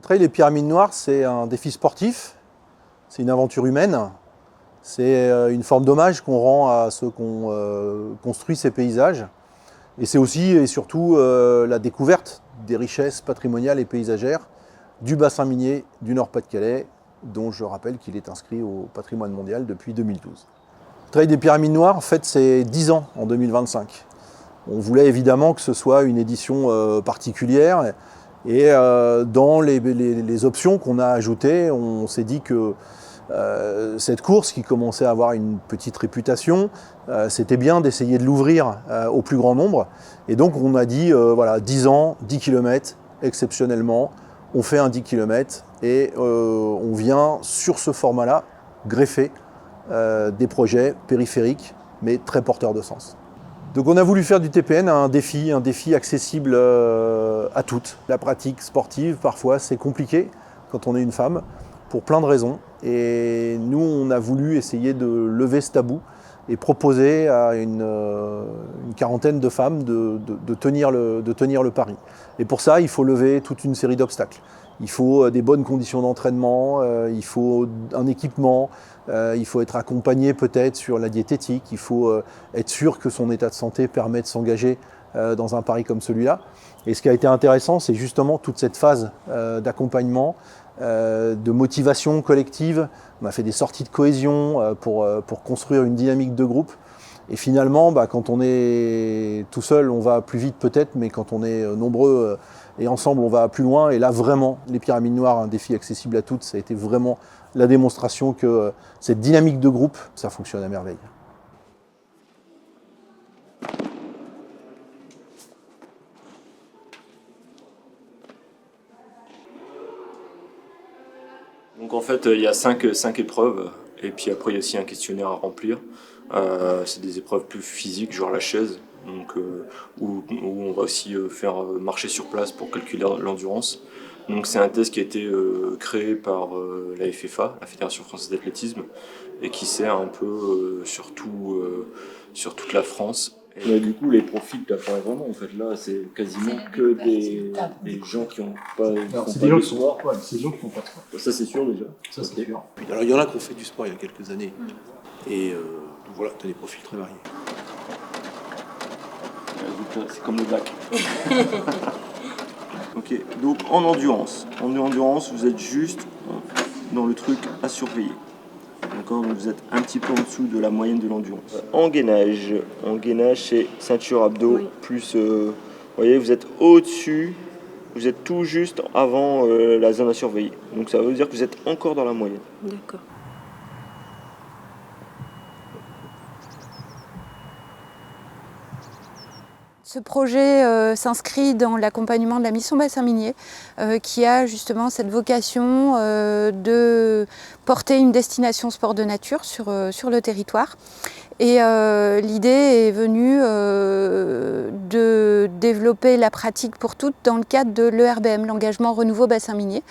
Le trail des Pyramides Noires, c'est un défi sportif, c'est une aventure humaine, c'est une forme d'hommage qu'on rend à ceux qui ont construit ces paysages. Et c'est aussi et surtout la découverte des richesses patrimoniales et paysagères du bassin minier du Nord-Pas-de-Calais, dont je rappelle qu'il est inscrit au patrimoine mondial depuis 2012. Le Trail des Pyramides Noires, en fait, c'est 10 ans en 2025. On voulait évidemment que ce soit une édition particulière. Et dans les options qu'on a ajoutées, on s'est dit que cette course qui commençait à avoir une petite réputation, c'était bien d'essayer de l'ouvrir au plus grand nombre. Et donc on a dit, voilà, 10 ans, 10 km, exceptionnellement, on fait un 10 km et on vient sur ce format-là greffer des projets périphériques, mais très porteurs de sens. Donc on a voulu faire du TPN un défi accessible à toutes. La pratique sportive, parfois, c'est compliqué quand on est une femme, pour plein de raisons. Et nous, on a voulu essayer de lever ce tabou et proposer à une quarantaine de femmes de tenir le pari. Et pour ça, il faut lever toute une série d'obstacles. Il faut des bonnes conditions d'entraînement, il faut un équipement, il faut être accompagné peut-être sur la diététique, il faut être sûr que son état de santé permet de s'engager dans un pari comme celui-là. Et ce qui a été intéressant, c'est justement toute cette phase d'accompagnement, de motivation collective. On a fait des sorties de cohésion pour construire une dynamique de groupe. Et finalement, quand on est tout seul, on va plus vite peut-être, mais quand on est nombreux et ensemble, on va plus loin. Et là, vraiment, les Pyramides Noires, un défi accessible à toutes, ça a été vraiment la démonstration que cette dynamique de groupe, ça fonctionne à merveille. Donc en fait, il y a cinq épreuves, et puis après il y a aussi un questionnaire à remplir. C'est des épreuves plus physiques, genre la chaise, donc, où on va aussi faire marcher sur place pour calculer l'endurance. Donc c'est un test qui a été créé par la FFA, la Fédération Française d'Athlétisme, et qui sert un peu sur toute la France. Mais du coup, les profils, tu n'as pas vraiment. En fait, là, c'est quasiment que des gens qui n'ont pas. C'est des gens qui font pas de sport. Ça, c'est sûr déjà. Ça, c'est sûr. Alors, il y en a qui ont fait du sport il y a quelques années. Et donc voilà, tu as des profils très variés. C'est comme le bac. Ok, donc en endurance. En endurance, vous êtes juste dans le truc à surveiller. D'accord, donc vous êtes un petit peu en dessous de la moyenne de l'endurance. En gainage, c'est ceinture abdos, oui. Plus, vous voyez, vous êtes au-dessus, vous êtes tout juste avant la zone à surveiller. Donc ça veut dire que vous êtes encore dans la moyenne. D'accord. Ce projet s'inscrit dans l'accompagnement de la mission Bassin Minier qui a justement cette vocation de porter une destination sport de nature sur le territoire. Et l'idée est venue de développer la pratique pour toutes dans le cadre de l'ERBM, l'engagement renouveau bassin minier.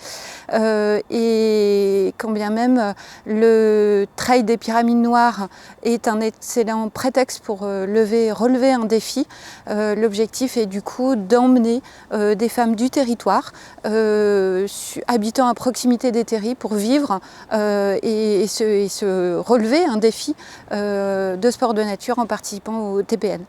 Et quand bien même le Trail des Pyramides Noires est un excellent prétexte pour relever un défi, l'objectif est du coup d'emmener des femmes du territoire habitant à proximité des terris pour vivre et se relever un défi de sport de nature en participant au TPN.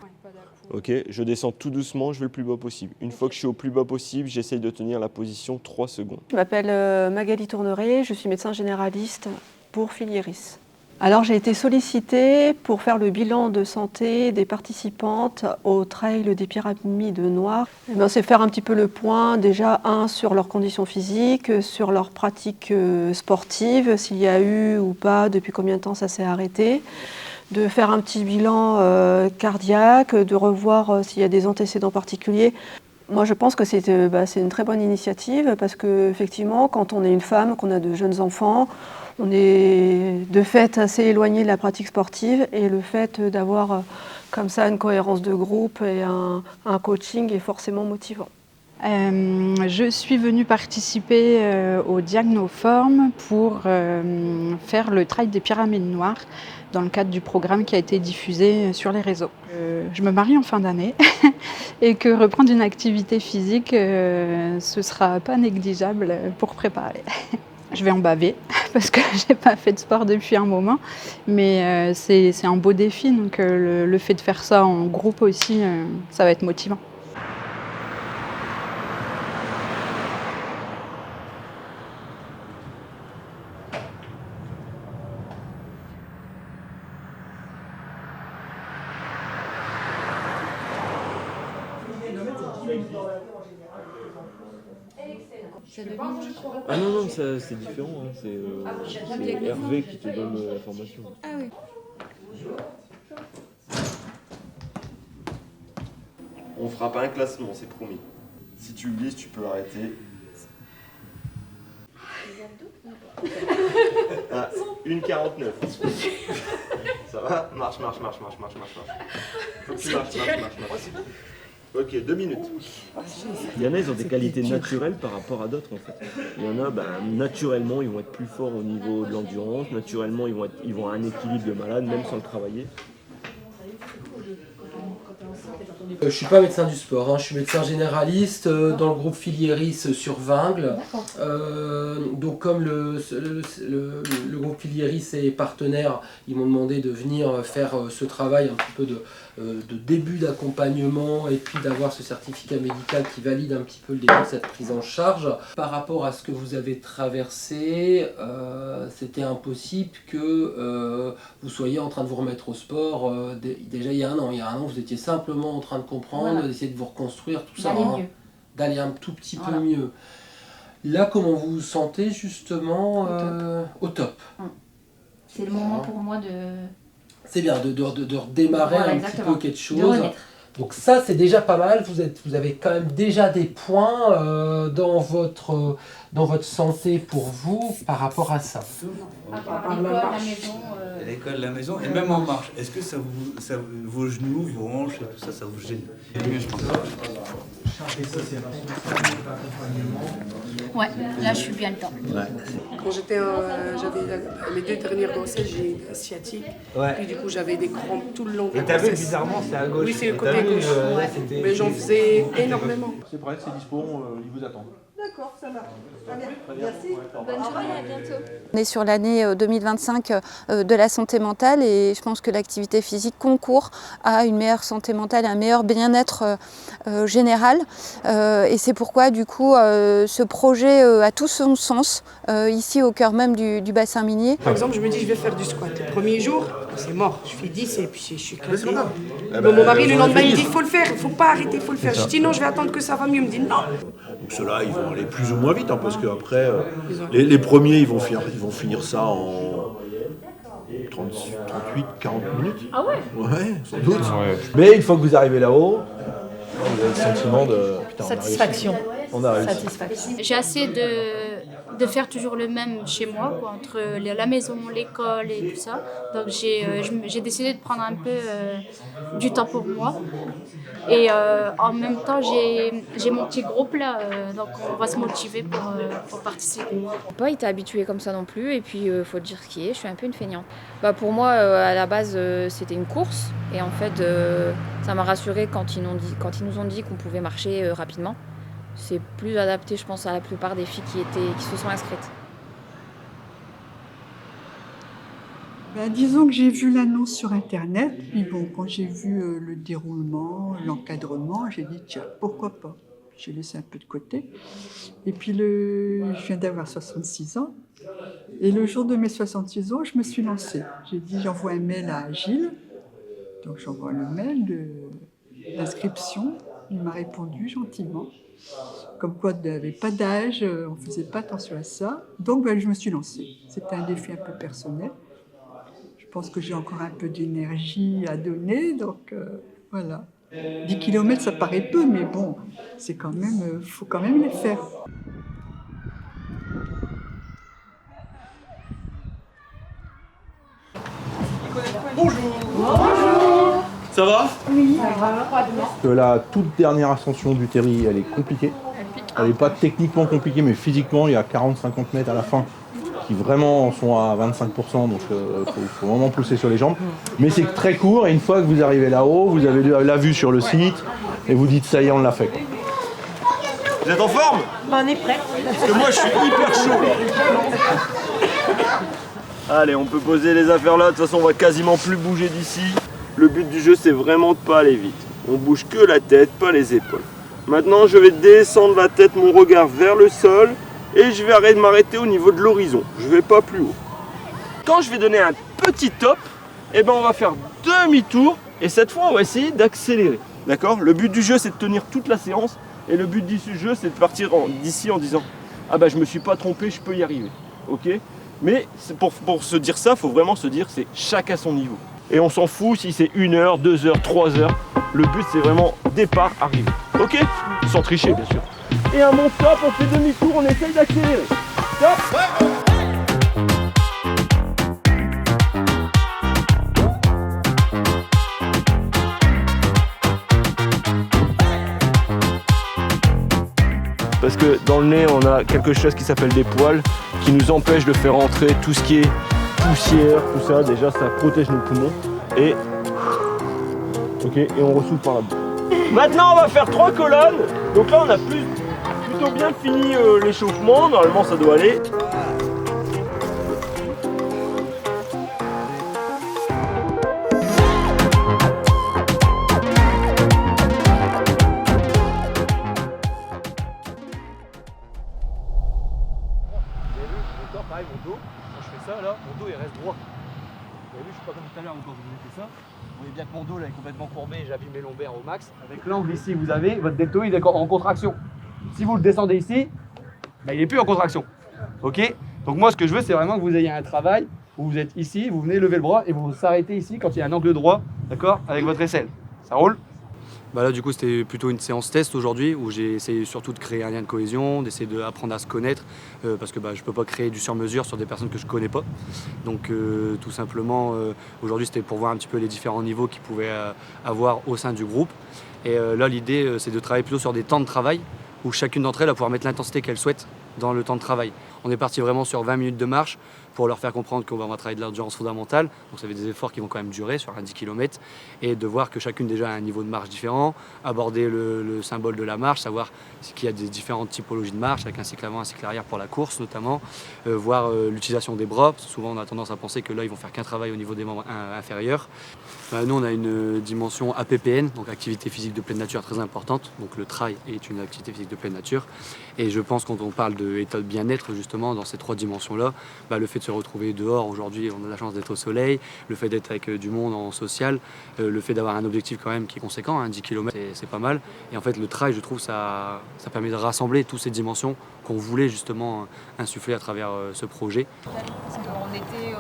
Ok, je descends tout doucement, je vais le plus bas possible. Une fois que je suis au plus bas possible, j'essaye de tenir la position 3 secondes. Je m'appelle Magali Tourneret, je suis médecin généraliste pour Filieris. Alors j'ai été sollicitée pour faire le bilan de santé des participantes au Trail des Pyramides Noires. C'est faire un petit peu le point, déjà sur leurs conditions physiques, sur leurs pratiques sportives, s'il y a eu ou pas, depuis combien de temps ça s'est arrêté. De faire un petit bilan cardiaque, de revoir s'il y a des antécédents particuliers. Moi, je pense que c'est une très bonne initiative parce qu'effectivement, quand on est une femme, qu'on a de jeunes enfants, on est de fait assez éloigné de la pratique sportive et le fait d'avoir comme ça une cohérence de groupe et un coaching est forcément motivant. Je suis venue participer au Diagnoform pour faire le trail des Pyramides Noires dans le cadre du programme qui a été diffusé sur les réseaux. Je me marie en fin d'année et que reprendre une activité physique, ce sera pas négligeable pour préparer. Je vais en baver parce que j'ai pas fait de sport depuis un moment, mais c'est un beau défi, donc le fait de faire ça en groupe aussi, ça va être motivant. Ah non, c'est différent, hein. C'est Hervé qui te donne la formation. Ah oui. On fera pas un classement, c'est promis. Si tu glisses, tu peux arrêter. Ah, 1,49. Ça va? Marche. Faut que tu marches. Ok, 2 minutes. Il y en a, ils ont des qualités naturelles par rapport à d'autres en fait. Il y en a, naturellement, ils vont être plus forts au niveau de l'endurance. Naturellement, ils vont avoir un équilibre de malade, même sans le travailler. Je suis pas médecin du sport, hein. Je suis médecin généraliste dans le groupe Filieris sur Vingles. Donc comme le groupe Filieris est partenaire, ils m'ont demandé de venir faire ce travail un petit peu de début d'accompagnement et puis d'avoir ce certificat médical qui valide un petit peu le début de cette prise en charge. Par rapport à ce que vous avez traversé, c'était impossible que vous soyez en train de vous remettre au sport déjà il y a un an. Il y a un an, vous étiez simplement en train de comprendre, voilà, d'essayer de vous reconstruire, tout ça, d'aller un tout petit peu mieux. Là, comment vous vous sentez justement au top. C'est le moment pour moi de... C'est bien de redémarrer un petit peu quelque chose. Donc ça, c'est déjà pas mal. Vous avez quand même déjà des points dans votre santé pour vous par rapport à ça. L'école, la maison et même en marche. Est-ce que vos genoux, vos hanches et tout ça, ça vous gêne? Mieux, je pense. Ouais, là je suis bien le temps. Ouais. Quand j'avais les 2 dernières grossesses, j'ai une sciatique. Ouais. Puis du coup j'avais des crampes tout le long de la grossesse. Et t'as vu bizarrement c'est à gauche. Oui, c'est le côté gauche. Ouais. Mais j'en faisais énormément. C'est prêt, c'est dispo, ils vous attendent. D'accord, ça marche. Merci. Bonne journée, à bientôt. On est sur l'année 2025 de la santé mentale et je pense que l'activité physique concourt à une meilleure santé mentale, un meilleur bien-être général. Et c'est pourquoi du coup ce projet a tout son sens ici au cœur même du bassin minier. Par exemple, je me dis je vais faire du squat. Le premier jour, c'est mort. Je fais 10 et puis je suis éclatée. Mon mari le lendemain il dit il faut le faire, il ne faut pas arrêter, il faut le faire. Je dis non, je vais attendre que ça va mieux. Il me dit non. Donc ceux-là, ils vont aller plus ou moins vite, hein, parce qu'après, les premiers, ils vont finir ça en 38, 40 minutes. Ah ouais? Ouais, sans doute. Ouais. Mais une fois que vous arrivez là-haut, vous avez le sentiment de... Putain, satisfaction. On a réussi. Satisfaction. J'ai assez de faire toujours le même chez moi, quoi, entre la maison, l'école et tout ça. Donc j'ai décidé de prendre un peu du temps pour moi. Et en même temps, j'ai mon petit groupe là, donc on va se motiver pour participer. J'ai pas été habituée comme ça non plus, et puis faut dire ce qui est, je suis un peu une feignante. Pour moi, à la base, c'était une course, et en fait, ça m'a rassurée quand ils nous ont dit qu'on pouvait marcher rapidement. C'est plus adapté, je pense, à la plupart des filles qui se sont inscrites. Disons que j'ai vu l'annonce sur Internet, puis bon, quand j'ai vu le déroulement, l'encadrement, j'ai dit tiens, pourquoi pas. J'ai laissé un peu de côté. Et puis je viens d'avoir 66 ans, et le jour de mes 66 ans, je me suis lancée. J'ai dit j'envoie un mail à Gilles, donc j'envoie le mail d'inscription, il m'a répondu gentiment. Comme quoi, il n'y avait pas d'âge, on ne faisait pas attention à ça. Donc, je me suis lancée. C'était un défi un peu personnel. Je pense que j'ai encore un peu d'énergie à donner, donc voilà. 10 km, ça paraît peu, mais bon, c'est quand même, faut quand même les faire. Bonjour. Bonjour. Ça va? Oui, ça va. La toute dernière ascension du Terri, elle est compliquée. Elle n'est pas techniquement compliquée, mais physiquement, il y a 40-50 mètres à la fin qui vraiment sont à 25%, donc faut vraiment pousser sur les jambes. Mais c'est très court, et une fois que vous arrivez là-haut, vous avez la vue sur le site, et vous dites ça y est, on l'a fait. Vous êtes en forme? On est prêt. Parce que moi je suis hyper chaud là. Allez, on peut poser les affaires là, de toute façon on va quasiment plus bouger d'ici. Le but du jeu c'est vraiment de pas aller vite. On bouge que la tête, pas les épaules. Maintenant je vais descendre la tête, mon regard vers le sol, et je vais m'arrêter au niveau de l'horizon. Je vais pas plus haut. Quand je vais donner un petit top, eh ben on va faire demi-tour, et cette fois on va essayer d'accélérer. D'accord? Le but du jeu c'est de tenir toute la séance, et le but du jeu c'est de partir d'ici en disant ah bah je me suis pas trompé, je peux y arriver. Ok? Mais pour se dire ça, il faut vraiment se dire c'est chacun son niveau. Et on s'en fout si c'est 1 heure, 2 heures, 3 heures. Le but c'est vraiment départ, arrivée. Ok? Sans tricher bien sûr. Et à mon top, on fait demi-tour, on essaye d'accélérer. Top! Parce que dans le nez, on a quelque chose qui s'appelle des poils qui nous empêche de faire entrer tout ce qui est poussière, tout ça. Déjà, ça protège nos poumons. Et on ressouffle par là-bas. Maintenant, on va faire 3 colonnes. Donc là, on a plutôt bien fini l'échauffement. Normalement, ça doit aller. Pareil, mon dos, quand je fais ça là, mon dos il reste droit. Vous avez vu, je suis pas comme tout à l'heure quand je vous ai fait ça. Vous voyez bien que mon dos là est complètement courbé, j'abîme mes lombaires au max. Avec l'angle ici, vous avez votre deltoïde en contraction. Si vous le descendez ici, bah, il n'est plus en contraction. Ok? Donc moi ce que je veux c'est vraiment que vous ayez un travail où vous êtes ici, vous venez lever le bras et vous vous arrêtez ici quand il y a un angle droit, d'accord? Avec votre aisselle. Ça roule? Bah là du coup c'était plutôt une séance test aujourd'hui où j'ai essayé surtout de créer un lien de cohésion, d'essayer d'apprendre à se connaître parce que je ne peux pas créer du sur-mesure sur des personnes que je ne connais pas. Donc tout simplement aujourd'hui c'était pour voir un petit peu les différents niveaux qu'ils pouvaient avoir au sein du groupe. Et là l'idée c'est de travailler plutôt sur des temps de travail où chacune d'entre elles va pouvoir mettre l'intensité qu'elle souhaite dans le temps de travail. On est parti vraiment sur 20 minutes de marche pour leur faire comprendre qu'on va travailler de l'endurance fondamentale. Donc ça fait des efforts qui vont quand même durer sur un 10 km et de voir que chacune déjà a un niveau de marche différent, aborder le symbole de la marche, savoir qu'il y a des différentes typologies de marche avec un cycle avant, un cycle arrière pour la course notamment, voir l'utilisation des bras. Parce que souvent on a tendance à penser que là ils vont faire qu'un travail au niveau des membres inférieurs. Nous on a une dimension APPN, donc activité physique de pleine nature très importante. Donc le trail est une activité physique de pleine nature. Et je pense quand on parle d'état de bien-être justement dans ces 3 dimensions-là, le fait de se retrouver dehors, aujourd'hui on a la chance d'être au soleil, le fait d'être avec du monde en social, le fait d'avoir un objectif quand même qui est conséquent, 10 km c'est pas mal. Et en fait le trail je trouve ça permet de rassembler toutes ces dimensions qu'on voulait justement insuffler à travers ce projet. Parce qu'on était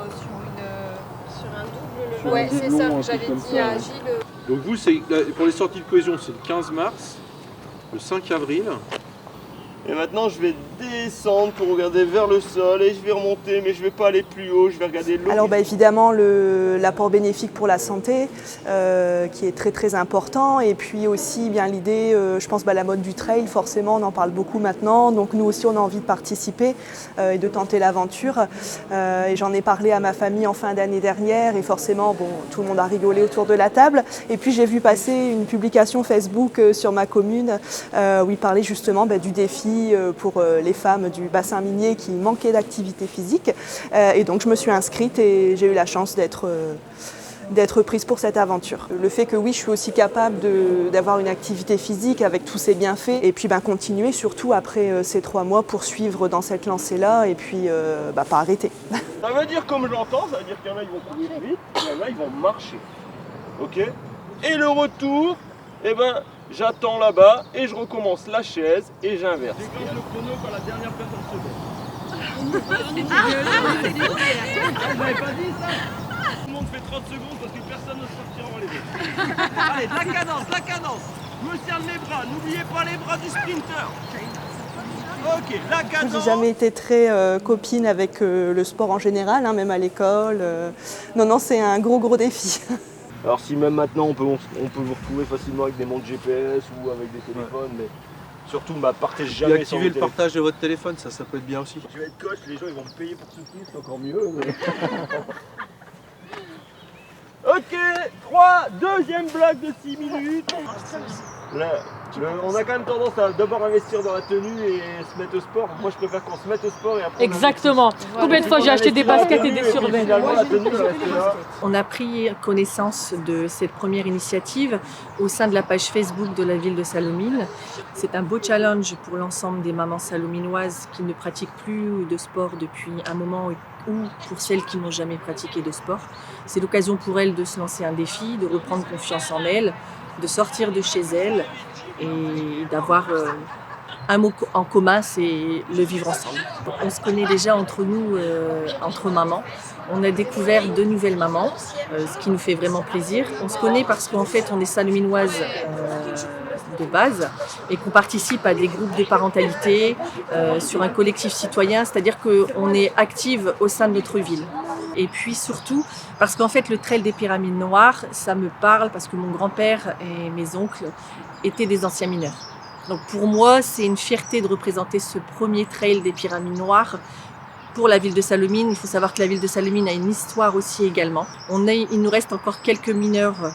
sur un double. Ouais, c'est ça que j'avais dit à Gilles. Donc vous, pour les sorties de cohésion, c'est le 15 mars, le 5 avril. Et maintenant je vais descendre pour regarder vers le sol et je vais remonter mais je vais pas aller plus haut, je vais regarder l'eau. Alors évidemment l'apport bénéfique pour la santé qui est très très important et puis aussi bien l'idée, je pense la mode du trail forcément on en parle beaucoup maintenant donc nous aussi on a envie de participer et de tenter l'aventure et j'en ai parlé à ma famille en fin d'année dernière et forcément tout le monde a rigolé autour de la table et puis j'ai vu passer une publication Facebook sur ma commune où il parlait justement du défi pour les femmes du bassin minier qui manquaient d'activité physique. Et donc je me suis inscrite et j'ai eu la chance d'être prise pour cette aventure. Le fait que oui, je suis aussi capable d'avoir une activité physique avec tous ses bienfaits et puis continuer surtout après ces 3 mois pour suivre dans cette lancée-là et puis pas arrêter. Ça veut dire comme je l'entends, ça veut dire qu'il y en a ils vont courir vite, il y en a ils vont marcher. Ok? Et le retour, j'attends là-bas et je recommence la chaise et j'inverse. Déclenche le chrono quand la dernière personne se met. Je n'avais pas dit ça. Tout le monde fait 30 secondes parce que personne ne sortira en les deux. Allez, la cadence. Je me serre les bras, n'oubliez pas les bras du sprinter. Ok, la cadence. J'ai jamais été très copine avec le sport en général, même à l'école. Non, c'est un gros défi. Alors si même maintenant on peut vous retrouver facilement avec des montres GPS ou avec des téléphones, mais Surtout, partez Et jamais sans activez le partage de votre téléphone, ça peut être bien aussi. Je vais être coach, les gens ils vont me payer pour soutenir, c'est encore mieux. Ok, 3, deuxième bloc de 6 minutes. On a quand même tendance à d'abord investir dans la tenue et se mettre au sport. Moi je préfère qu'on se mette au sport et après. Exactement. Combien de fois j'ai acheté des baskets et des survêtements. On a pris connaissance de cette première initiative au sein de la page Facebook de la ville de Salomine. C'est un beau challenge pour l'ensemble des mamans salominoises qui ne pratiquent plus de sport depuis un moment ou pour celles qui n'ont jamais pratiqué de sport. C'est l'occasion pour elles de se lancer un défi, de reprendre confiance en elles, de sortir de chez elles et d'avoir un mot en commun, c'est le vivre ensemble. On se connaît déjà entre nous, entre mamans. On a découvert 2 nouvelles mamans, ce qui nous fait vraiment plaisir. On se connaît parce qu'en fait, on est salominoises de base et qu'on participe à des groupes de parentalité sur un collectif citoyen, c'est-à-dire qu'on est active au sein de notre ville. Et puis surtout, parce qu'en fait, le trail des Pyramides Noires, ça me parle parce que mon grand-père et mes oncles étaient des anciens mineurs. Donc pour moi, c'est une fierté de représenter ce premier trail des Pyramides Noires pour la ville de Salomine. Il faut savoir que la ville de Salomine a une histoire aussi également. Il nous reste encore quelques mineurs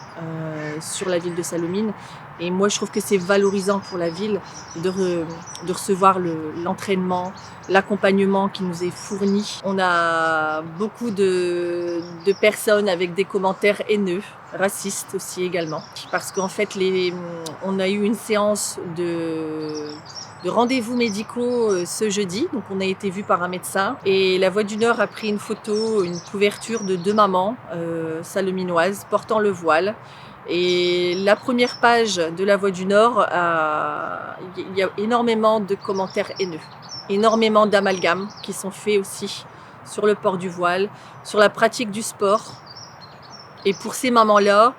sur la ville de Salomine. Et moi, je trouve que c'est valorisant pour la ville de recevoir l'entraînement, l'accompagnement qui nous est fourni. On a beaucoup de personnes avec des commentaires haineux, racistes aussi également. Parce qu'en fait, on a eu une séance de rendez-vous médicaux ce jeudi. Donc on a été vu par un médecin. Et La Voix du Nord a pris une photo, une couverture de 2 mamans salominoises portant le voile. Et la première page de La Voix du Nord, il y a énormément de commentaires haineux, énormément d'amalgames qui sont faits aussi sur le port du voile, sur la pratique du sport. Et pour ces mamans-là,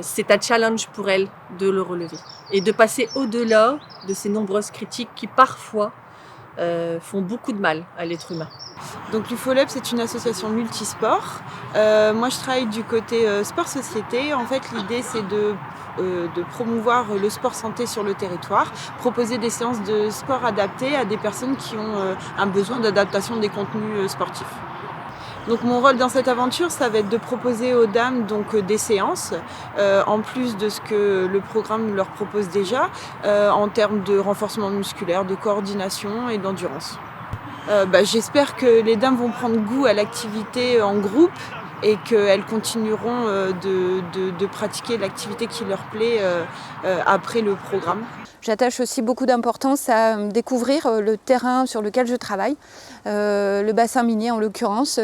c'est un challenge pour elles de le relever et de passer au-delà de ces nombreuses critiques qui parfois font beaucoup de mal à l'être humain. Donc l'UFOLUB, c'est une association multisport. Moi, je travaille du côté sport-société. En fait, l'idée, c'est de promouvoir le sport santé sur le territoire, proposer des séances de sport adaptées à des personnes qui ont un besoin d'adaptation des contenus sportifs. Donc mon rôle dans cette aventure, ça va être de proposer aux dames des séances, en plus de ce que le programme leur propose déjà, en termes de renforcement musculaire, de coordination et d'endurance. J'espère que les dames vont prendre goût à l'activité en groupe et qu'elles continueront de pratiquer l'activité qui leur plaît après le programme. J'attache aussi beaucoup d'importance à découvrir le terrain sur lequel je travaille. Le bassin minier en l'occurrence,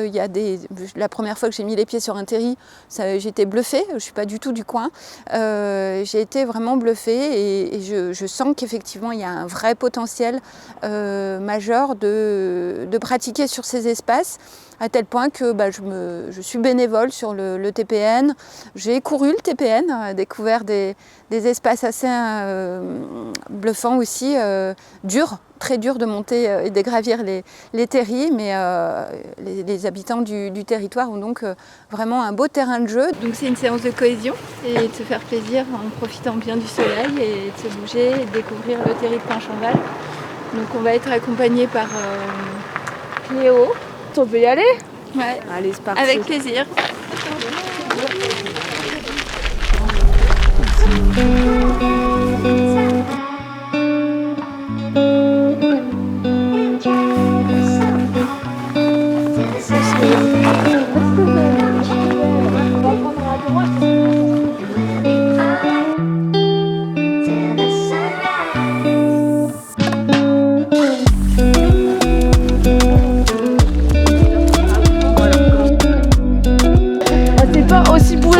la première fois que j'ai mis les pieds sur un terri, j'ai été bluffée, je ne suis pas du tout du coin. J'ai été vraiment bluffée et je sens qu'effectivement il y a un vrai potentiel majeur de pratiquer sur ces espaces, à tel point que je suis bénévole sur le TPN. J'ai couru le TPN, découvert des espaces assez bluffants aussi, durs, très dur de monter et de gravir les terris, mais les habitants du territoire ont donc vraiment un beau terrain de jeu. Donc c'est une séance de cohésion et de se faire plaisir en profitant bien du soleil et de se bouger et de découvrir le terri de Pinchamval. Donc on va être accompagné par Cléo. On peut y aller? Ouais. Allez, c'est parti. Avec plaisir.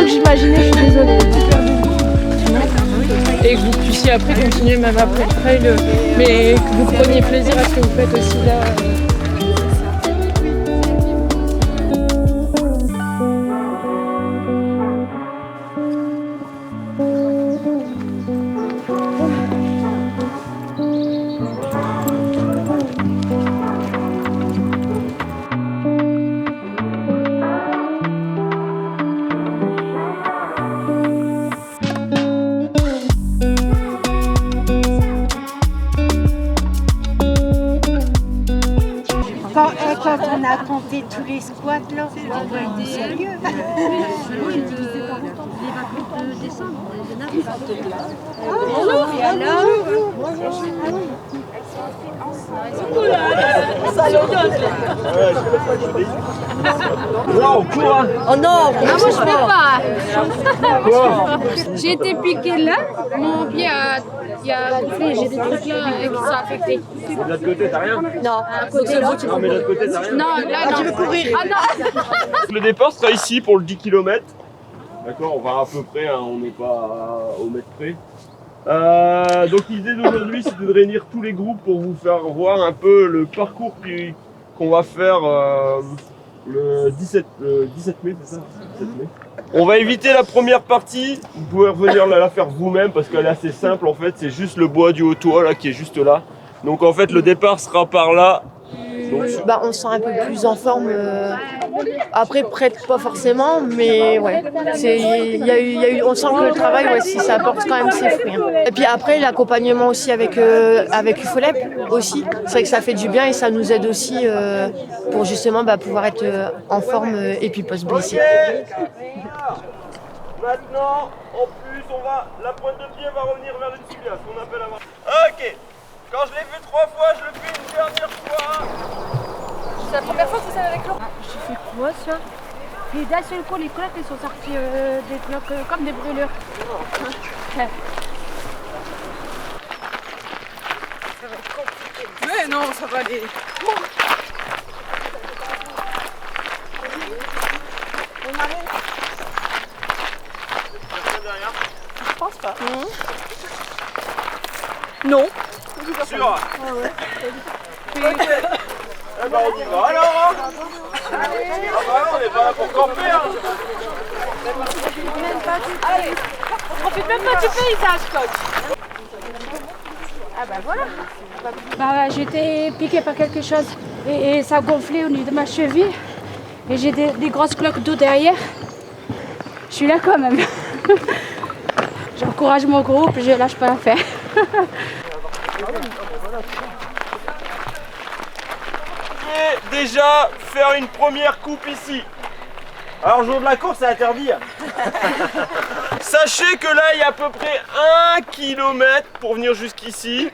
J'imaginais, je suis désolée. Et que vous puissiez après continuer même après le trail, mais que vous preniez plaisir à ce que vous faites aussi là. tous les squats là, c'est sérieux. De décembre, Wow, cours. Oh non, moi je peux pas. Quoi? J'ai été piqué là, mon pied il a gonflé, j'ai des trucs là qui sont affectés. De l'autre côté, t'as rien? Non, à côté là. Non, mais de l'autre côté, t'as rien? Non, là non. Tu veux courir? Ah non. Le départ sera ici pour le 10 km. D'accord, on va à peu près, hein, on n'est pas au mètre près. Donc l'idée d'aujourd'hui, c'est de réunir tous les groupes pour vous faire voir un peu le parcours qu'on va faire le 17 mai, c'est ça? 17 mai. On va éviter la première partie, vous pouvez revenir la faire vous-même parce qu'elle est assez simple en fait, c'est juste le bois du Haut-Toit là qui est juste là. Donc en fait le départ sera par là. Donc, bah, on se sent un peu plus en forme. Après, prête pas forcément, mais ouais. On sent que le travail, ouais, ça apporte quand même ses fruits. Hein. Et puis après, l'accompagnement aussi avec UFOLEP aussi. C'est vrai que ça fait du bien et ça nous aide aussi pour justement pouvoir être en forme et puis pas se blesser. Maintenant, en plus, la pointe de pied va revenir vers le tibia, ce qu'on appelle avoir. Ok. Quand je l'ai fait 3 fois, je le fais une dernière fois. C'est la première fois que vous allez avec l'eau? J'ai fait quoi ça? Et d'un seul coup, les cloques, ils sont sortis des cloques comme des brûleurs. Ça va être compliqué. Mais non, ça va aller. On arrive. Je pense pas. Non. Sûr? Ah ouais. Eh ben on y va alors. Ah bah on n'est pas là pour camper. Allez, on profite même pas du paysage, coach. Ah bah voilà. Bah, j'étais piquée par quelque chose et ça gonflait au niveau de ma cheville. Et j'ai des grosses cloques d'eau derrière. Je suis là quand même. J'encourage mon groupe, je lâche pas l'affaire. Et déjà faire une première coupe ici. Alors jour de la course, c'est interdit. Sachez que là, il y a à peu près 1 km pour venir jusqu'ici.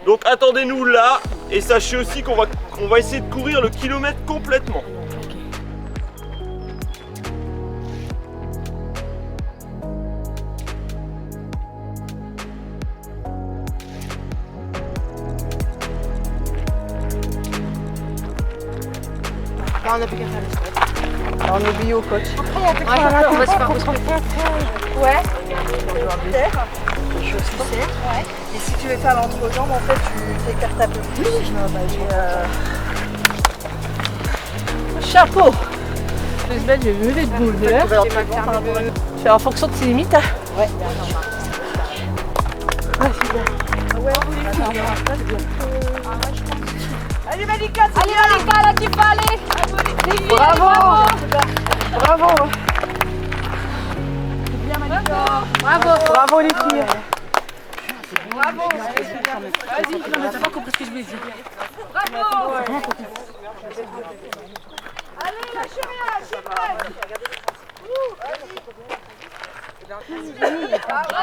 Donc attendez-nous là et sachez aussi qu'on va essayer de courir le kilomètre complètement. On n'a plus qu'à faire le squat. On obéit au coach. On va se faire Ouais. Ouais. Et si tu veux faire l'entrejambe, en fait, tu t'écartes un peu plus. Chapeau. Je vais me lever debout. Tu fais en fonction de tes limites. Ouais. Ah, c'est bien. Ouais, allez Malika, allez Malika, là tu peux aller. Bravo. Bravo. Bien Malika. Bravo. Bravo les filles. Bravo. Vas-y, non mais t'as pas compris ce que je voulais dire. Bravo. Allez, lâchez rien, je suis prête. Bravo.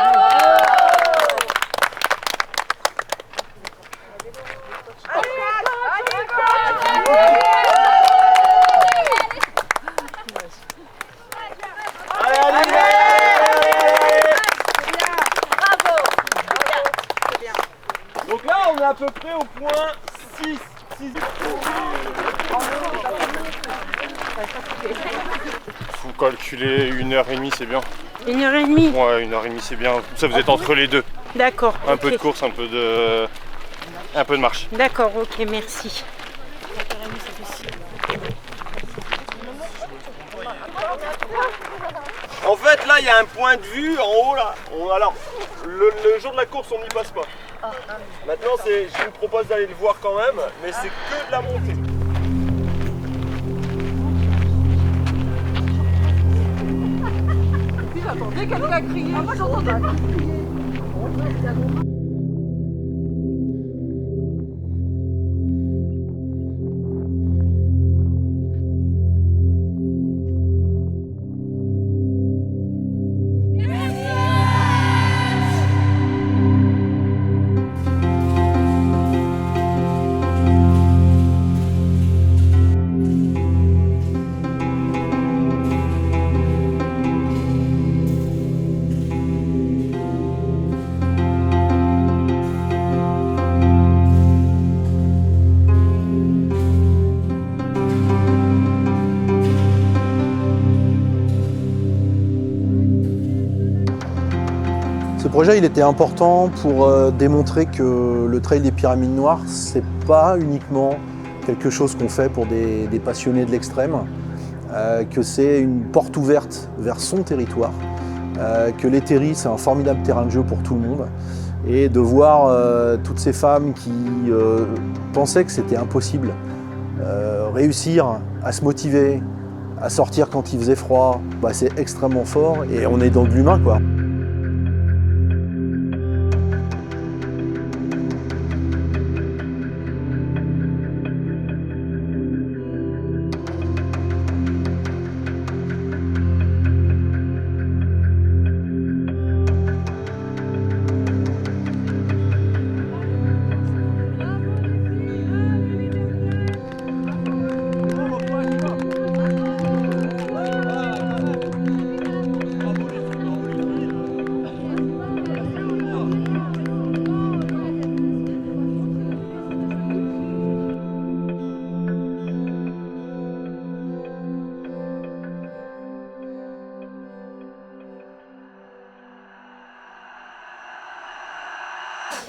Donc là, on est à peu près au point 6. Faut calculer 1h30, c'est bien. 1h30? Ouais, 1h30, c'est bien. Ça, vous êtes entre les deux. D'accord. Un peu de course, un peu de marche. D'accord, ok, merci. En fait, là, il y a un point de vue en haut, là. Alors, le jour de la course, on n'y passe pas. Maintenant, je vous propose d'aller le voir quand même, mais c'est que de la montée. J'entendais quelqu'un crier. Moi, j'entendais pas crier. Ce projet il était important pour démontrer que le trail des Pyramides Noires, c'est pas uniquement quelque chose qu'on fait pour des passionnés de l'extrême, que c'est une porte ouverte vers son territoire, que les terris c'est un formidable terrain de jeu pour tout le monde, et de voir toutes ces femmes qui pensaient que c'était impossible, réussir à se motiver, à sortir quand il faisait froid, bah, c'est extrêmement fort et on est dans de l'humain, quoi.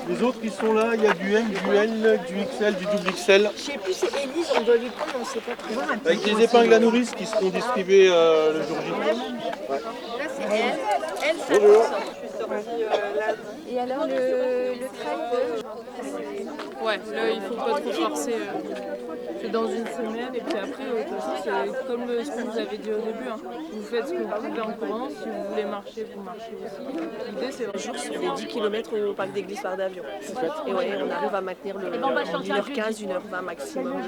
Les autres, ils sont là, il y a du M, du L, du XL, du double XL. Je sais plus, c'est Élise, on doit lui prendre, on ne sait pas trop. Avec des épingles à nourrice qui seront distribuées le jour J. Là, c'est elle. Elle, ça Bonjour. Et alors le trail Ouais, là il faut pas trop forcer. C'est dans une semaine et puis après, de toute façon, c'est comme ce que vous avez dit au début. Hein. Vous faites ce que vous pouvez en courant. Si vous voulez marcher, vous marchez aussi. L'idée, c'est jour sur les 10 km au parc d'église par d'avion. Et ouais, on arrive à maintenir le 1h15, 1h20 maximum.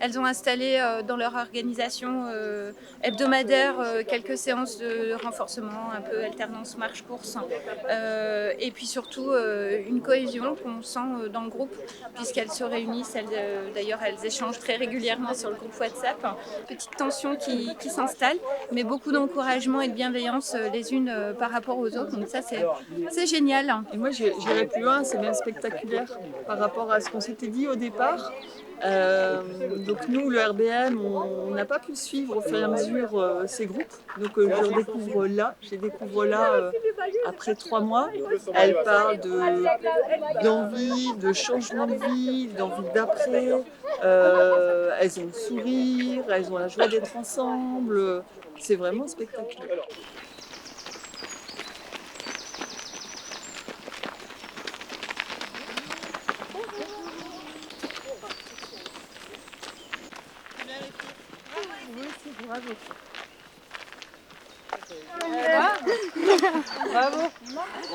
Elles ont installé dans leur organisation hebdomadaire quelques séances de renforcement, un peu alternance marche-course. Et puis surtout une cohésion qu'on sent dans le groupe, puisqu'elles se réunissent. D'ailleurs, elles échangent très régulièrement sur le groupe WhatsApp. Petite tension qui s'installe, mais beaucoup d'encouragement et de bienveillance les unes par rapport aux autres. Donc ça, c'est génial. Et moi, j'irais plus loin, c'est même spectaculaire par rapport à ce qu'on s'était dit au départ. Donc nous, le RBM, on n'a pas pu suivre au fur et à mesure ces groupes. Donc je les découvre là après 3 mois. Elles parlent d'envie, de changement de vie, d'envie d'après. Elles ont le sourire, elles ont la joie d'être ensemble. C'est vraiment spectaculaire. Bravo. Bravo.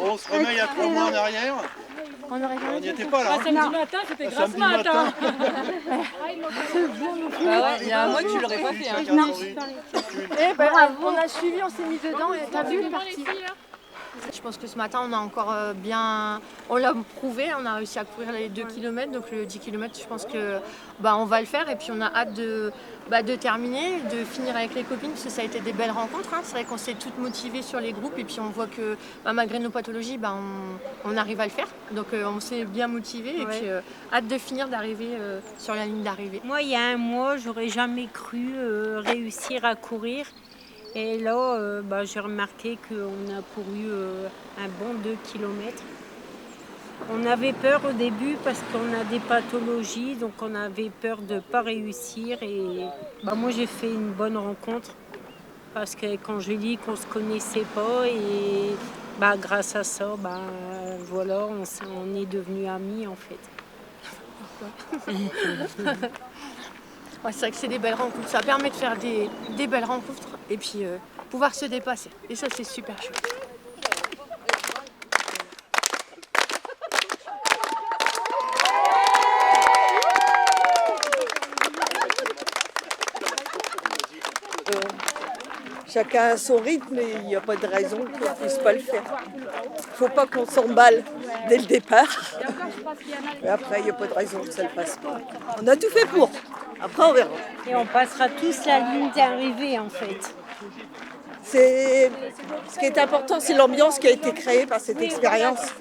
On se remet il y a 3 mois en arrière. On n'y était pas là. Samedi matin, c'était grâce matin. Il y a un mois que tu l'aurais pas fait. Non. Eh ben, on a suivi, on s'est mis dedans et t'as vu le parti. Je pense que ce matin, on a encore on l'a prouvé, on a réussi à courir les 2 km, donc le 10 km, je pense que on va le faire et puis on a hâte de terminer, de finir avec les copines, parce que ça a été des belles rencontres. Hein. C'est vrai qu'on s'est toutes motivées sur les groupes et puis on voit que malgré nos pathologies, on arrive à le faire. Donc on s'est bien motivés et puis hâte de finir, d'arriver sur la ligne d'arrivée. Moi, il y a un mois, j'aurais jamais cru réussir à courir. Et là, j'ai remarqué qu'on a couru un bon 2 km. On avait peur au début parce qu'on a des pathologies, donc on avait peur de ne pas réussir. Et moi, j'ai fait une bonne rencontre parce que quand je dis qu'on ne se connaissait pas, et grâce à ça, voilà, on est devenus amis en fait. Ouais, c'est vrai que c'est des belles rencontres, ça permet de faire des belles rencontres et puis pouvoir se dépasser. Et ça, c'est super chouette. Chacun a son rythme et il n'y a pas de raison qu'on ne puisse pas le faire. Il ne faut pas qu'on s'emballe dès le départ. Mais après, il n'y a pas de raison que ça ne le fasse pas. On a tout fait pour. Après, on verra. Et on passera tous la ligne d'arrivée, en fait. Ce qui est important, c'est l'ambiance qui a été créée par cette expérience.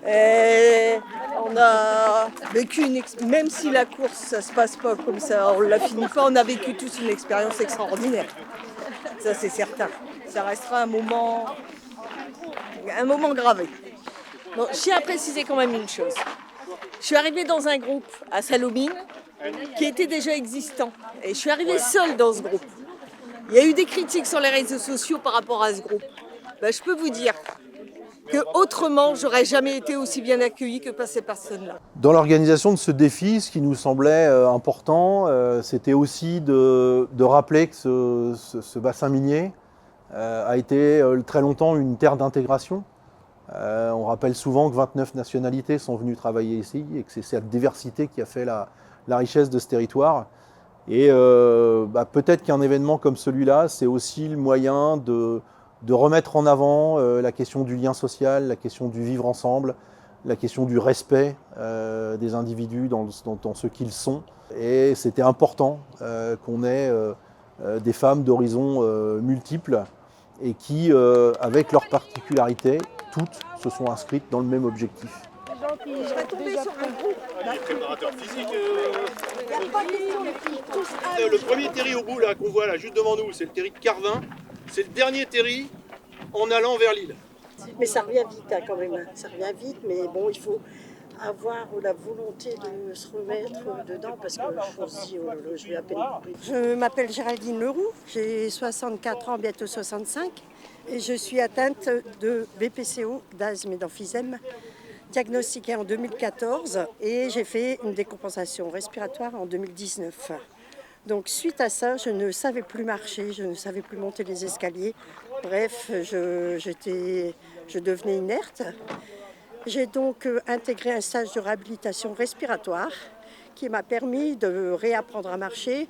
Et on a vécu même si la course, ça ne se passe pas comme ça, on ne la finit pas, on a vécu tous une expérience extraordinaire. Ça, c'est certain. Ça restera un moment un moment gravé. Bon, je tiens à préciser quand même une chose. Je suis arrivée dans un groupe à Salomine qui était déjà existant. Et je suis arrivée seule dans ce groupe. Il y a eu des critiques sur les réseaux sociaux par rapport à ce groupe. Ben, je peux vous dire qu'autrement, j'aurais jamais été aussi bien accueillie que par ces personnes-là. Dans l'organisation de ce défi, ce qui nous semblait important, c'était aussi de rappeler que ce bassin minier a été très longtemps une terre d'intégration. On rappelle souvent que 29 nationalités sont venues travailler ici et que c'est cette diversité qui a fait la richesse de ce territoire. Et peut-être qu'un événement comme celui-là, c'est aussi le moyen de remettre en avant la question du lien social, la question du vivre ensemble, la question du respect des individus dans ce qu'ils sont. Et c'était important qu'on ait des femmes d'horizons multiples et qui, avec leurs particularités, toutes se sont inscrites dans le même objectif. Je serais tombée sur un groupe. Les préparateurs physiques. Le premier terri au bout là qu'on voit là juste devant nous, c'est le terri de Carvin. C'est le dernier terri en allant vers l'île. Mais ça revient vite quand même. Ça revient vite, mais bon, il faut avoir la volonté de se remettre dedans parce que je vais à peine. Je m'appelle Géraldine Leroux, j'ai 64 ans, bientôt 65, et je suis atteinte de BPCO, d'asthme et d'emphysème, diagnostiquée en 2014, et j'ai fait une décompensation respiratoire en 2019. Donc suite à ça, je ne savais plus marcher, je ne savais plus monter les escaliers. Bref, je devenais inerte. J'ai donc intégré un stage de réhabilitation respiratoire qui m'a permis de réapprendre à marcher,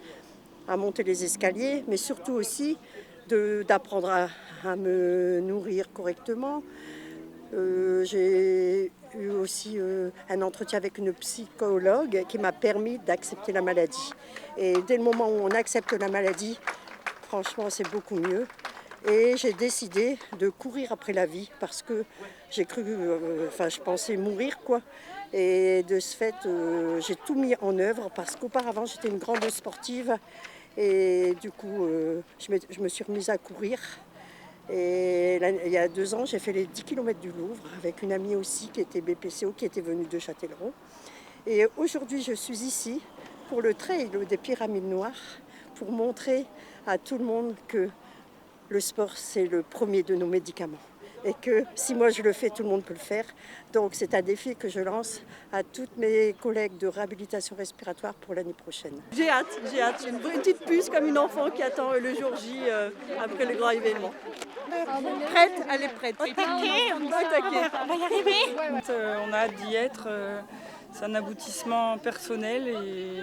à monter les escaliers, mais surtout aussi d'apprendre à me nourrir correctement. J'ai eu aussi un entretien avec une psychologue qui m'a permis d'accepter la maladie. Et dès le moment où on accepte la maladie, franchement, c'est beaucoup mieux. Et j'ai décidé de courir après la vie parce que j'ai cru, je pensais mourir, quoi. Et de ce fait, j'ai tout mis en œuvre parce qu'auparavant, j'étais une grande sportive. Et du coup, je me suis remise à courir. Et il y a 2 ans, j'ai fait les 10 km du Louvre avec une amie aussi qui était BPCO, qui était venue de Châtellerault. Et aujourd'hui, je suis ici pour le trail des Pyramides Noires, pour montrer à tout le monde que le sport, c'est le premier de nos médicaments. Et que si moi je le fais, tout le monde peut le faire. Donc c'est un défi que je lance à toutes mes collègues de réhabilitation respiratoire pour l'année prochaine. J'ai hâte. J'ai une petite puce comme une enfant qui attend le jour J après le grand événement. Prête? Elle est prête. On va y arriver. On a hâte d'y être. C'est un aboutissement personnel et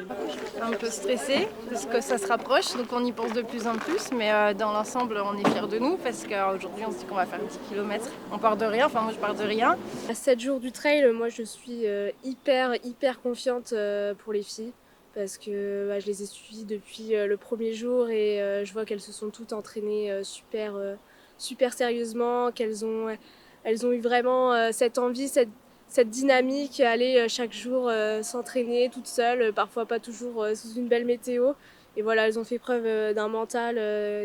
un peu stressé parce que ça se rapproche, donc on y pense de plus en plus, mais dans l'ensemble on est fiers de nous parce qu'aujourd'hui on se dit qu'on va faire 10 km. On part de rien, enfin moi je pars de rien. À 7 jours du trail, moi je suis hyper confiante pour les filles parce que je les ai suivies depuis le premier jour et je vois qu'elles se sont toutes entraînées super sérieusement, qu'elles ont eu vraiment cette envie, cette dynamique, aller chaque jour s'entraîner toute seule, parfois pas toujours sous une belle météo. Et voilà, elles ont fait preuve d'un mental,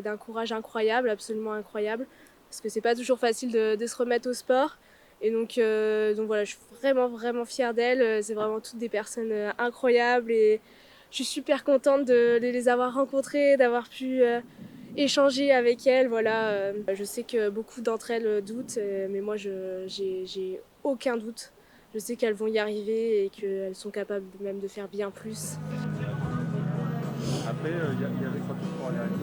d'un courage incroyable, absolument incroyable, parce que c'est pas toujours facile de se remettre au sport. Et donc voilà, je suis vraiment fière d'elles. C'est vraiment toutes des personnes incroyables et je suis super contente de les avoir rencontrées, d'avoir pu échanger avec elles. Voilà, je sais que beaucoup d'entre elles doutent, mais moi j'ai aucun doute. Je sais qu'elles vont y arriver et qu'elles sont capables même de faire bien plus. Après, il y avait quoi pour aller à l'île.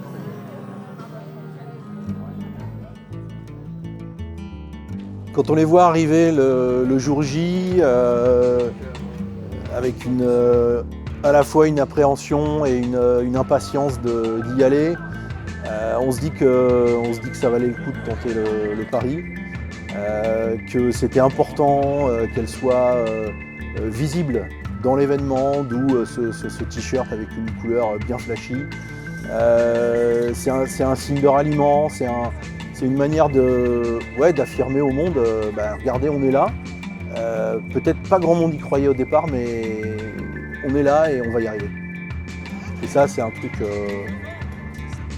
Quand on les voit arriver le jour J, avec à la fois une appréhension et une impatience d'y aller, on se dit que ça valait le coup de tenter le pari. Que c'était important qu'elle soit visible dans l'événement, d'où ce t-shirt avec une couleur bien flashy. C'est un signe de ralliement, c'est une manière d'affirmer au monde, regardez, on est là. Peut-être pas grand monde y croyait au départ, mais on est là et on va y arriver. Et ça, c'est un truc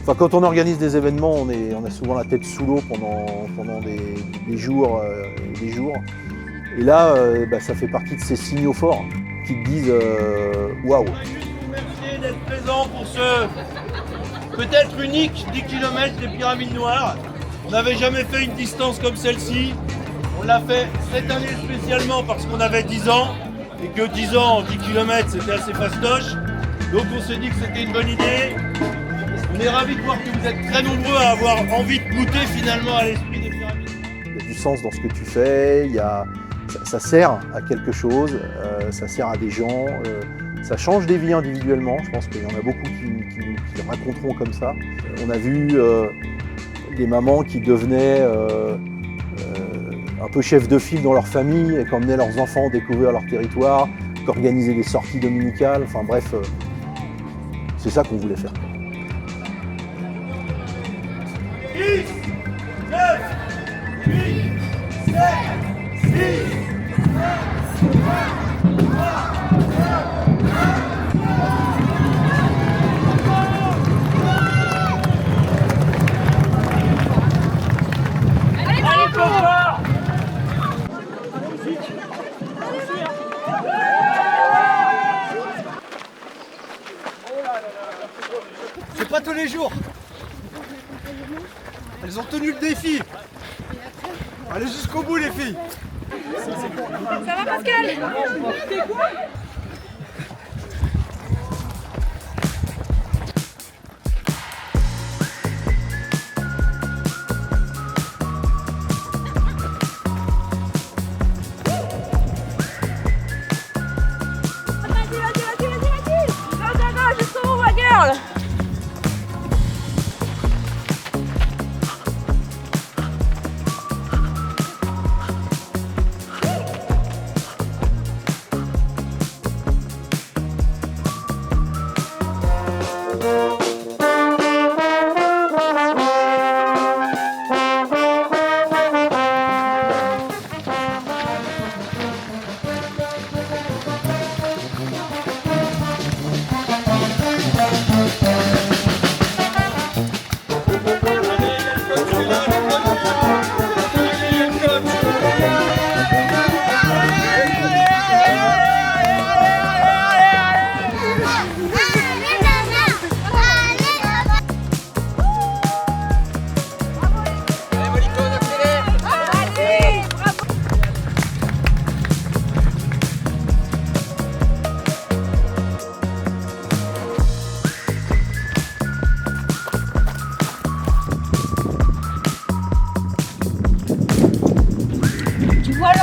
Enfin, quand on organise des événements, on a souvent la tête sous l'eau pendant des jours et des jours. Et là, ça fait partie de ces signaux forts qui te disent waouh. Merci d'être présent pour ce peut-être unique 10 km des Pyramides Noires. On n'avait jamais fait une distance comme celle-ci. On l'a fait cette année spécialement parce qu'on avait 10 ans et que 10 ans, 10 km, c'était assez fastoche. Donc on s'est dit que c'était une bonne idée. On est ravis de voir que vous êtes très nombreux à avoir envie de goûter finalement à l'esprit des pyramides. Il y a du sens dans ce que tu fais, ça sert à quelque chose, ça sert à des gens, ça change des vies individuellement. Je pense qu'il y en a beaucoup qui le raconteront comme ça. On a vu des mamans qui devenaient un peu chefs de file dans leur famille et qui emmenaient leurs enfants découvrir leur territoire, qui organisaient des sorties dominicales, enfin bref, c'est ça qu'on voulait faire. 10, 9, 8, 7, 6, 5, 4, 3, C'est pas tous les jours. Elles ont tenu le défi. Allez jusqu'au bout les filles. Ça va Pascal?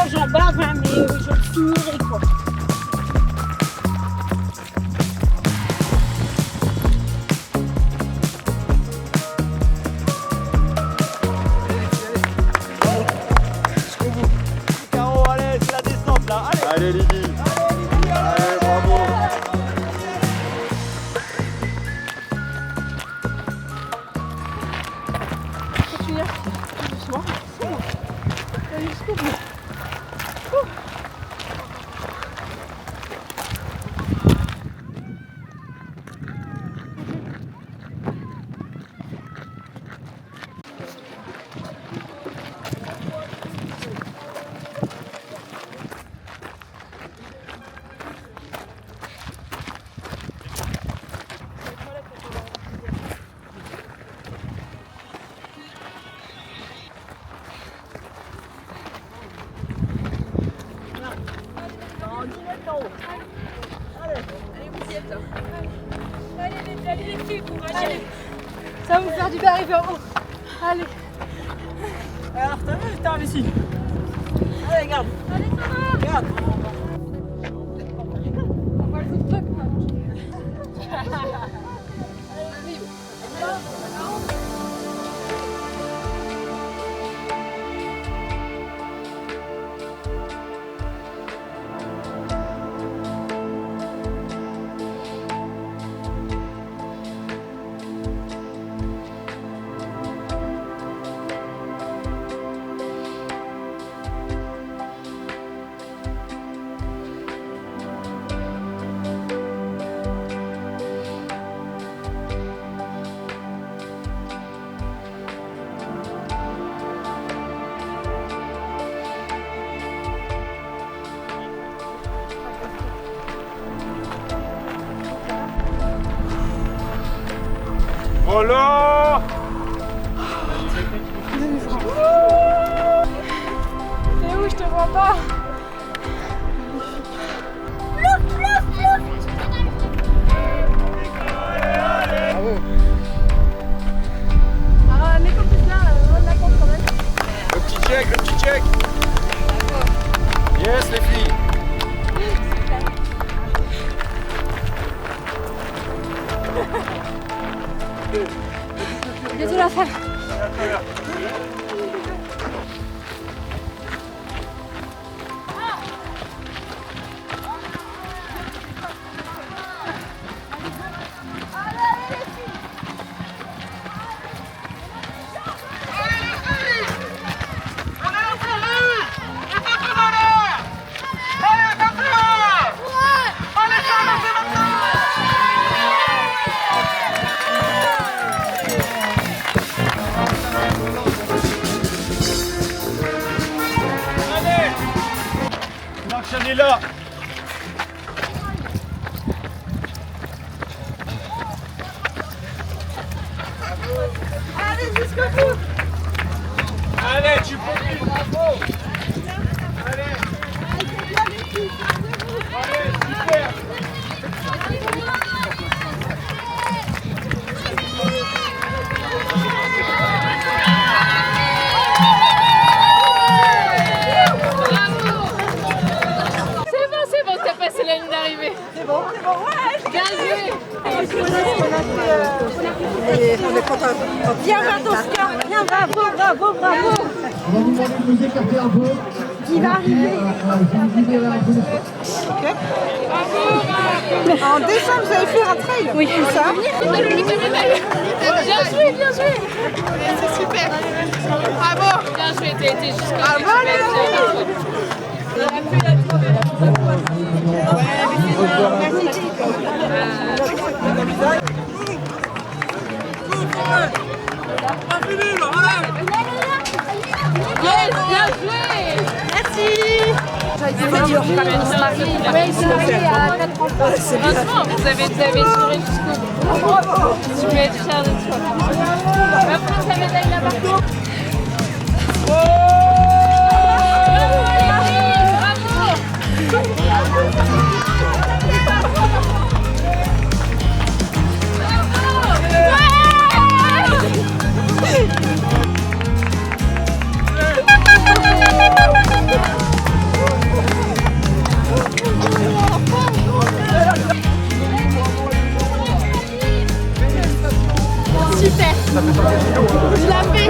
j'en bave, hein, mais je le finirai quoi. Caro, allez, c'est la descente là, allez. Allez Lydie. Allez, bravo. Continue, doucement. C'est bon. Allez jusqu'au bout. Allez les filles, courage. Allez. Ça va vous faire du bien arriver en haut. Allez. Alors t'as vu, t'es ici. Allez, regarde. Allez, ça va. Regarde. On va le foot truc, moi. Voilà. T'es où? Je te vois pas. Ah, mets-toi plus là, on la compte quand même. Le petit check. Yes les filles. Bientôt la fin. Elle est là. Allez, jusqu'au bout. Allez, tu peux plus, bravo. Allez. Allez, super. C'est bon, t'as passé la ligne d'arrivée. C'est bon, ouais. Bien joué. On est content. Viens, Tosca. Viens, bravo. On va vous demander de vous écarter un peu. Qui va arriver. En décembre, vous allez faire un trail? Oui. Où ça? Bien joué. C'est super. Bravo. Bien joué, t'as été jusqu'au bout. Bravo, Yes, bien joué. Merci. Ouais, c'est marié à 4 ans. Franchement, vous avez tiré jusqu'au bout. Tu peux être fier de toi. Va prendre ta médaille là-bas. Super. Je l'ai fait.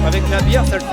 Avec la bière, ça le fait.